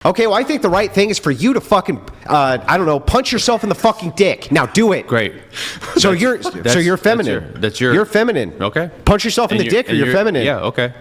Okay, well, I think the right thing is for you to fucking, I don't know, punch yourself in the fucking dick. Now do it. Great. So you're feminine. You're feminine. Okay. Punch yourself in the dick or you're feminine. Yeah, okay.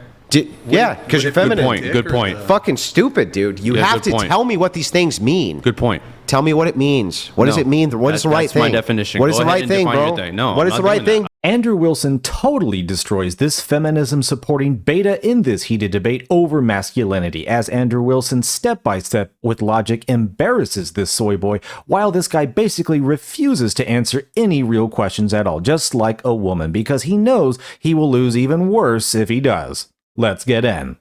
Yeah, because you're feminine. Good point. Fucking stupid, dude. You have to tell me what these things mean. Good point. Tell me what it means. What does it mean? What is the right thing? That's my definition. What is the right thing, bro? No, what is the right thing? Andrew Wilson totally destroys this feminism-supporting beta in this heated debate over masculinity, as Andrew Wilson step-by-step with logic embarrasses this soy boy, while this guy basically refuses to answer any real questions at all, just like a woman, because he knows he will lose even worse if he does. Let's get in.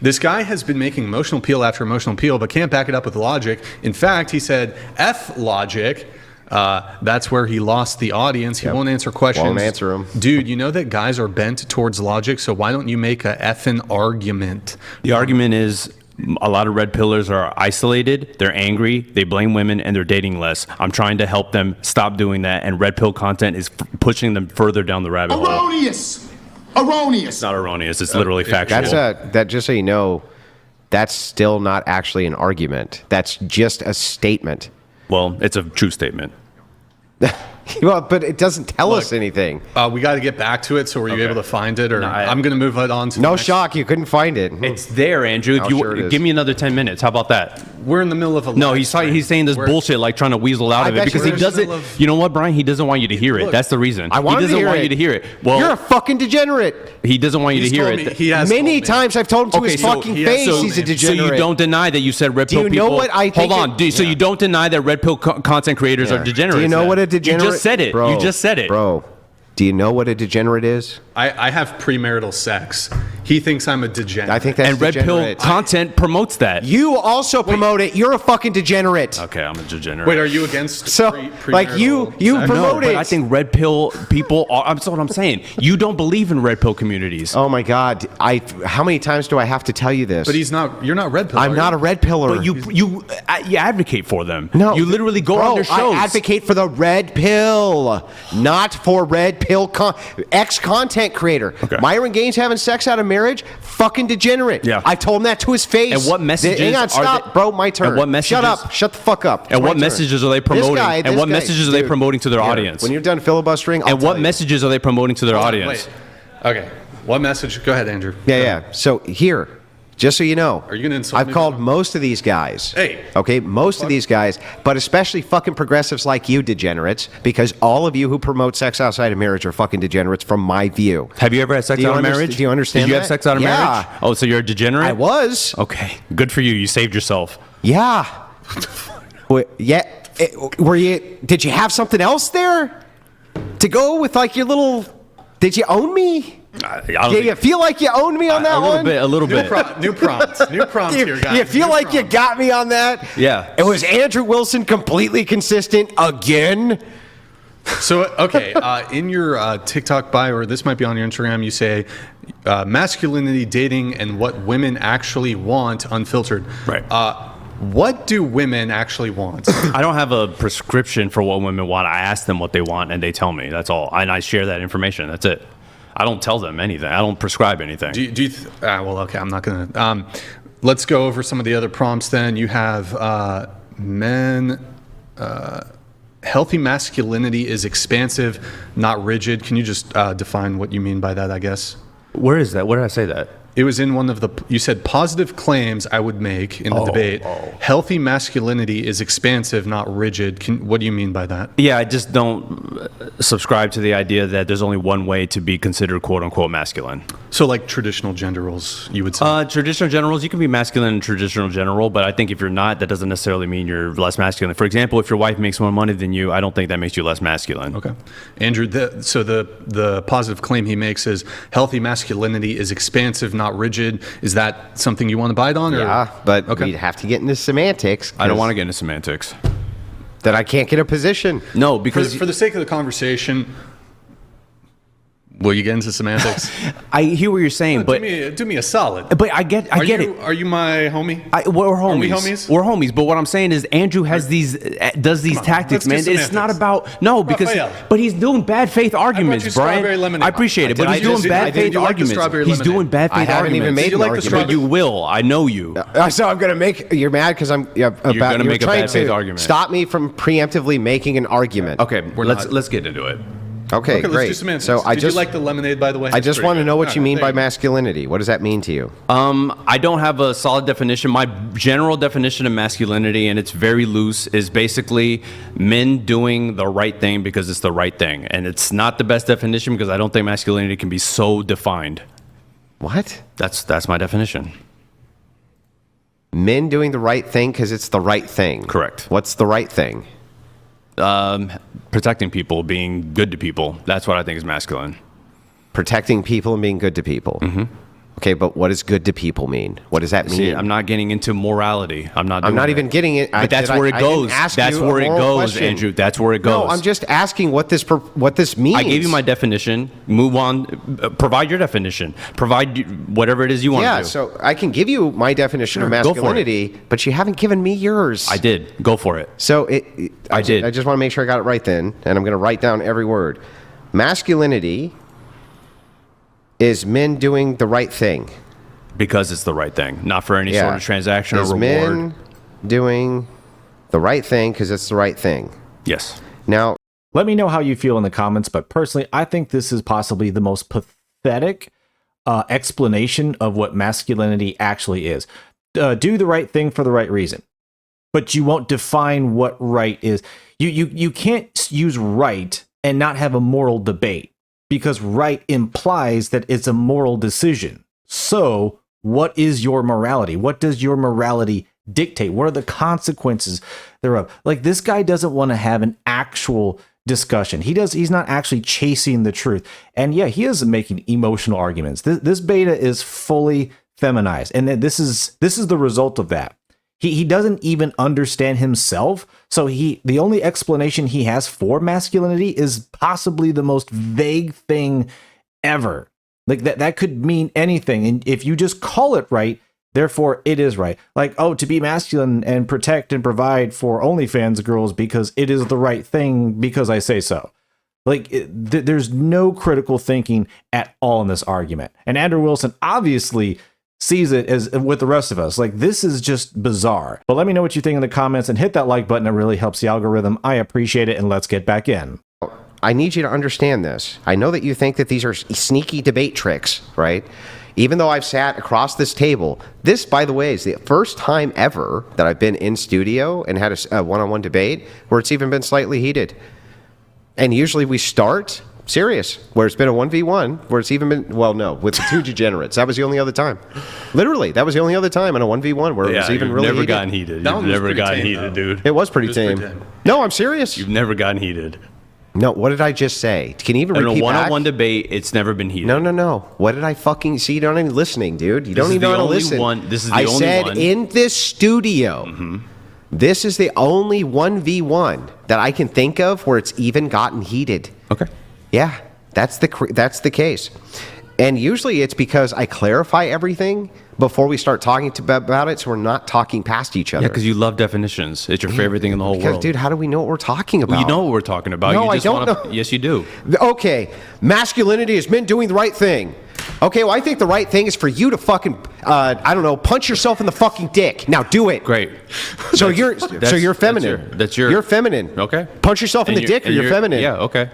This guy has been making emotional appeal after emotional appeal, but can't back it up with logic. In fact, he said, F logic. That's where he lost the audience. He won't answer questions. Won't answer them. Dude, you know that guys are bent towards logic, so why don't you make a effing argument? The argument is a lot of red pillars are isolated, they're angry, they blame women, and they're dating less. I'm trying to help them stop doing that, and red pill content is pushing them further down the rabbit hole. Erroneous! Erroneous! It's not erroneous, it's literally factual. That just so you know, that's still not actually an argument. That's just a statement. Well, it's a true statement. Well, but it doesn't tell us anything. We got to get back to it. So were you able to find it, or No, I'm going to move it on to No shock, you couldn't find it. It's there, Andrew. If you give me another 10 minutes, how about that? We're in the middle of a No, he's saying this bullshit, like trying to weasel out of it because he doesn't. You know what, Brian? He doesn't want you to hear it. That's the reason. I want he doesn't to hear want it. you to hear it. Well, you're a fucking degenerate. He doesn't want you to hear told it. me- he has Many told me. times I've told him to his fucking face he's a degenerate. So you don't deny that you said red Do pill you people. know what I think Hold on. So you don't deny that red pill content creators are degenerates. Do you know then? what a degenerate? You just said it. Bro, you just said it. Bro, do you know what a degenerate is? I have premarital sex. He thinks I'm a degenerate. I think that's And red pill degenerate. content promotes that. You also promote it. You're a fucking degenerate. Okay, I'm a degenerate. Wait, are you against So, like, you sex? No, promote but it. I think red pill people are. That's what I'm saying. You don't believe in red pill communities. Oh my God! How many times do I have to tell you this? But he's not. You're not red pill. I'm not a red pillar. But you advocate for them. No, you literally go on their shows. I advocate for the red pill, not for red pill ex-content creator. Okay. Myron Gaines having sex out of marriage, fucking degenerate. Yeah. I've told him that to his face. And what messages Hang on, are stop, they- bro. My turn. And what messages- Shut up. Shut the fuck up. And My what turn. messages are they promoting? And what messages are they promoting to their audience? When you're done filibustering, I'll And what tell you. messages are they promoting to their audience? Wait. Okay. What message? Go ahead, Andrew. Yeah. So here, just so you know, Are you gonna insult I've me called right now? most of these guys. Hey. Okay, most of these guys, but especially fucking progressives like you degenerates, because all of you who promote sex outside of marriage are fucking degenerates from my view. Have you ever had sex Do you out of underst- marriage? do you understand Did you have that? sex out of Yeah. marriage? Oh, so you're a degenerate? I was. Okay. Good for you. You saved yourself. Yeah. Yeah. Were you? Did you have something else there to go with, like your little? Did you own me? I don't Yeah, think- you feel like you owned me on that a little one? bit. A little bit. New prompt. New prompt here, guys. You feel New like you prompt. got me on that? Yeah. It was Andrew Wilson completely consistent again? So, okay, in your TikTok bio, or this might be on your Instagram, you say masculinity, dating, and what women actually want, unfiltered. Right. What do women actually want? I don't have a prescription for what women want. I ask them what they want, and they tell me. That's all. And I share that information. That's it. I don't tell them anything. I don't prescribe anything. Do you well, okay, I'm not going to. Let's go over some of the other prompts then. You have men. Healthy masculinity is expansive, not rigid. Can you just define what you mean by that, I guess? Where is that? Where did I say that? It was in one of the, you said positive claims I would make in the debate. Healthy masculinity is expansive, not rigid. What do you mean by that? Yeah, I just don't subscribe to the idea that there's only one way to be considered quote unquote masculine. So like traditional gender roles, you would say? Traditional gender roles, you can be masculine in traditional gender role, but I think if you're not, that doesn't necessarily mean you're less masculine. For example, if your wife makes more money than you, I don't think that makes you less masculine. Okay. Andrew, so the positive claim he makes is healthy masculinity is expansive, not rigid. Is that something you want to bite on? Or? Yeah, but Okay. we'd have to get into semantics. I don't want to get into semantics. Then I can't get a position. No, because For the sake of the conversation, Will you get into semantics? I hear what you're saying, but do me a solid. I get it. Are you my homie? We're homies. Are we homies? We're homies. But what I'm saying is, Andrew has does these tactics, man. let's do It's not semantics. about because, Raphael. but he's doing bad faith arguments, you strawberry Brian. lemonade. I appreciate it, but he's Did I doing just- bad did faith you like the arguments. strawberry He's lemonade? doing bad faith I haven't arguments. even made Did you an like the argument. strawberry- But you will. I know you. So I'm gonna make. You're mad because I'm about. gonna make a trying bad faith to argument. Stop me from preemptively making an argument. Okay, not. let's get into it. Okay, Okay, great. let's do semantics. So Did you like the lemonade, by the way? I just want to know what you mean by Alright, masculinity. What does that mean to you? I don't have a solid definition. My general definition of masculinity, and it's very loose, is basically men doing the right thing because it's the right thing. And it's not the best definition because I don't think masculinity can be so defined. What? That's my definition. Men doing the right thing because it's the right thing. Correct. What's the right thing? Protecting people, being good to people. That's what I think is masculine. Protecting people and being good to people. Mm-hmm. Okay, but what does good to people mean? What does that mean? See, I'm not getting into morality. I'm not even getting it. But that's where it goes. That's where it goes, Andrew. That's where it goes. No, I'm just asking what this means. I gave you my definition. Move on. Provide your definition. Provide whatever it is you want to do. Yeah, so I can give you my definition of Sure, go for it. masculinity, but you haven't given me yours. I did. Go for it. So I did. I just want to make sure I got it right then, and I'm going to write down every word. Masculinity is men doing the right thing. Because it's the right thing, not for any sort of transaction Is or reward. men doing the right thing because it's the right thing. Yes. Now, Let me know how you feel in the comments, but personally, I think this is possibly the most pathetic explanation of what masculinity actually is. Do the right thing for the right reason, but you won't define what right is. You can't use right and not have a moral debate because right implies that it's a moral decision. So, what is your morality? What does your morality dictate? What are the consequences thereof? Like, this guy doesn't want to have an actual discussion. He's not actually chasing the truth. And yeah, he is making emotional arguments. This beta is fully feminized. And this is the result of that. He doesn't even understand himself. So the only explanation he has for masculinity is possibly the most vague thing ever. Like that could mean anything. And if you just call it right, therefore it is right. Like, oh, to be masculine and protect and provide for OnlyFans girls because it is the right thing because I say so. Like, there's no critical thinking at all in this argument. And Andrew Wilson obviously sees it as with the rest of us. Like, this is just bizarre. But let me know what you think in the comments and hit that like button. It really helps the algorithm. I appreciate it. And let's get back in. I need you to understand this. I know that you think that these are sneaky debate tricks, right? Even though I've sat across this table, this, by the way, is the first time ever that I've been in studio and had a one-on-one debate where it's even been slightly heated. And usually we start serious, where it's been a 1v1, where it's even been, well, no, with the two degenerates. That was the only other time. Literally, that was the only other time in a 1v1 where it was even really never heated. gotten heated. That You've one was never pretty gotten tame, heated, though. dude. It was pretty It was tame. pretty tame. No, I'm serious. You've never gotten heated. No, what did I just say? Can you even In repeat a back? one-on-one debate, it's never been heated. No. What did I fucking see? You're not even listening, dude. You This don't is even the know how to only listen. one- this is the I only said one. in this studio, this is the only 1v1 that I can think of where it's even gotten heated. Okay. Yeah, that's the case. And usually it's because I clarify everything before we start talking about it, so we're not talking past each other. Yeah, because you love definitions. It's your favorite thing in the whole Because, world. dude, how do we know what we're talking about? You know what we're talking about. No, you I just don't wanna, know. Yes, you do. Okay, masculinity is men doing the right thing. Okay, well, I think the right thing is for you to fucking, I don't know, punch yourself in the fucking dick. Now do it. Great. So you're feminine. You're feminine. Okay. Punch yourself in And the dick or you're feminine. Yeah, okay.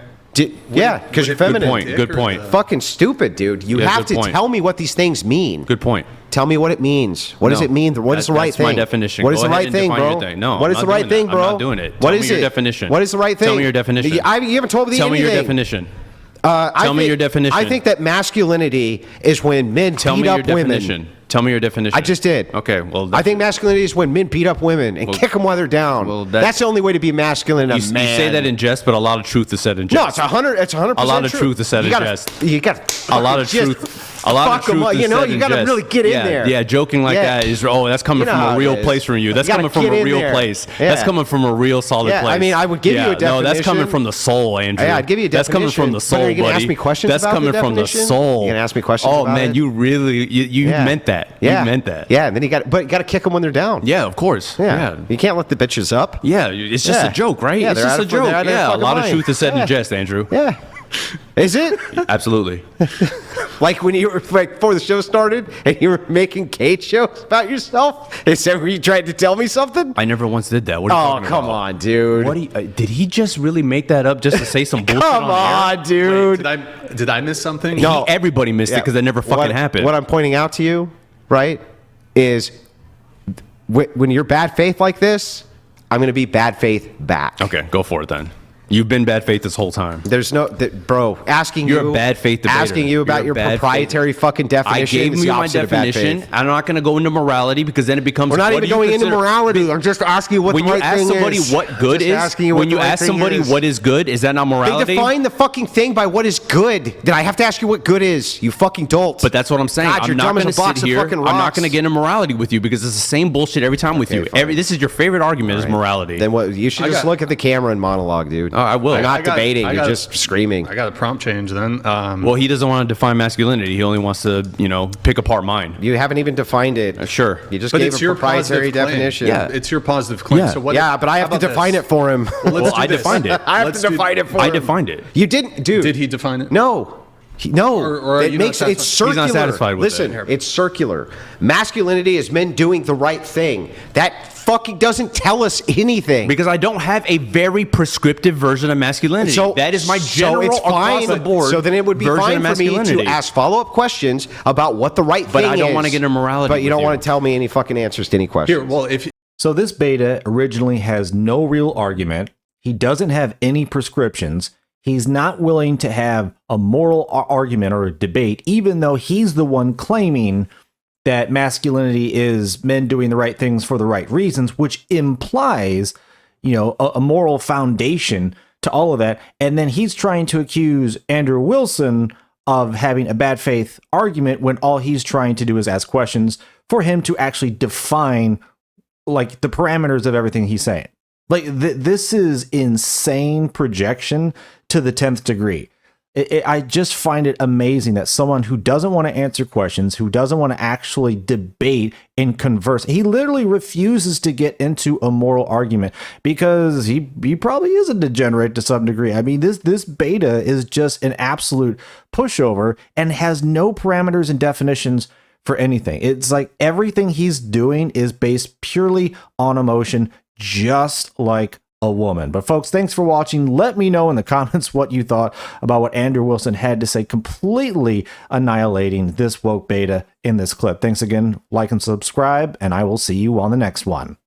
Yeah, because you're feminine. Good point. Fucking stupid, dude. You Yeah, have good to point. tell me what these things mean. Good point. Tell me what it means. What does No. it mean? What is the right That's thing? my definition. What is Go the ahead right and thing, define bro? your thing. No, what I'm is not the right doing thing, that. bro? I'm not doing it. What Tell is me your it? definition. What is the right thing? Tell me your definition. You haven't told me Tell me your anything. definition. Tell me your definition. I think that masculinity is when men Tell beat me your up women. definition. Tell me your definition. I just did. Okay, well, I think masculinity is when men beat up women and kick them while they're down. well, that's the only way to be masculine. you say that in jest, but a lot of truth is said in jest. No, it's 100%. A lot of truth is said You in gotta- jest. You got A lot of truth. A lot Fuck of truth 'em up. is You know, said you in gotta jest. really get in Yeah, there. Yeah, joking like Yeah. that is, that's coming You know from how a it real is. place from you. That's You gotta coming from get a in real there. place. Yeah. That's coming from a real solid Yeah, place. I mean, I would give you a No, that's coming definition. from the soul, Andrew. Yeah, I'd give you a That's coming from definition. the soul, But are you gonna buddy. ask me questions That's about coming the from the definition? soul. You gonna ask me questions Oh about man, it? you really you Yeah. meant that. Yeah. You meant that. Yeah, and then you got to kick them when they're down. Yeah, of course. Yeah. You can't let the bitches up. Yeah, it's just Yeah. a joke, right? Yeah, it's they're just out a of- they're joke. out of their Yeah, a fucking lot of mind. truth is said Yeah. in jest, Andrew. Yeah. Is it? Absolutely. Like when you were like before the show started and you were making Kate jokes about yourself? Is that where you tried to tell me something? I never once did that. What are you Oh, talking come about? on, dude. What do you, did he just really make that up just to say some bullshit? Come on air? on, dude. Did I miss something? No. Everybody missed it because it never fucking happened. What I'm pointing out to you, right, is when you're bad faith like this, I'm going to be bad faith back. Okay, go for it then. You've been bad faith this whole time. There's no, bro. Asking You're you, a bad faith debater. asking you about You're a your bad proprietary fucking I definition. gave is you the my opposite of bad definition. faith. I'm not going to go into morality because then it becomes. We're not what even do you going into consider- morality. I'm just asking you what When the you right ask thing somebody is. what good Just is, asking you when what you the right ask thing somebody is. what is good, is that not They morality? define the fucking thing by what is good. Then I have to ask you what good is. You fucking dolt. But that's what I'm saying. God, I'm you're not dumb as going to a box sit of here. fucking I'm not rocks. going to get into morality with you because it's the same bullshit every time with Okay, you. fine. This is your favorite argument is morality. Then what? You should just look at the camera and monologue, dude. I will. I'm not I got- debating. I You're got- just screaming. I got a prompt change then. Well, he doesn't want to define masculinity. He only wants to, pick apart mine. You haven't even defined it. Sure. You just But gave it's a your proprietary positive claim. definition. Yeah. It's your positive claim. Yeah. So what? Yeah, but I have to define it for him. Well, I defined it. I have Let's to do- define it for him. I defined it. You didn't, dude. Did he define it? No. No. Or are it you not makes it's satisfied? circular. He's not satisfied with Listen, it. it's circular. Masculinity is men doing the right thing. That fucking doesn't tell us anything. Because I don't have a very prescriptive version of masculinity. That is my general it's across fine. the board. So then it would be version fine of for me to masculinity. ask follow-up questions about what the right But thing I is. don't want to get into morality But you with don't you. want to tell me any fucking answers to any questions. Here, well, if So this beta originally has no real argument. He doesn't have any prescriptions. He's not willing to have a moral argument or a debate, even though he's the one claiming that masculinity is men doing the right things for the right reasons, which implies, a moral foundation to all of that. And then he's trying to accuse Andrew Wilson of having a bad faith argument when all he's trying to do is ask questions for him to actually define like the parameters of everything he's saying. Like this is insane projection to the 10th degree. I just find it amazing that someone who doesn't want to answer questions, who doesn't want to actually debate and converse, he literally refuses to get into a moral argument because he probably is a degenerate to some degree. I mean, this beta is just an absolute pushover and has no parameters and definitions for anything. It's like everything he's doing is based purely on emotion, just like a woman. But folks, thanks for watching. Let me know in the comments what you thought about what Andrew Wilson had to say, completely annihilating this woke beta in this clip. Thanks again, like and subscribe, and I will see you on the next one.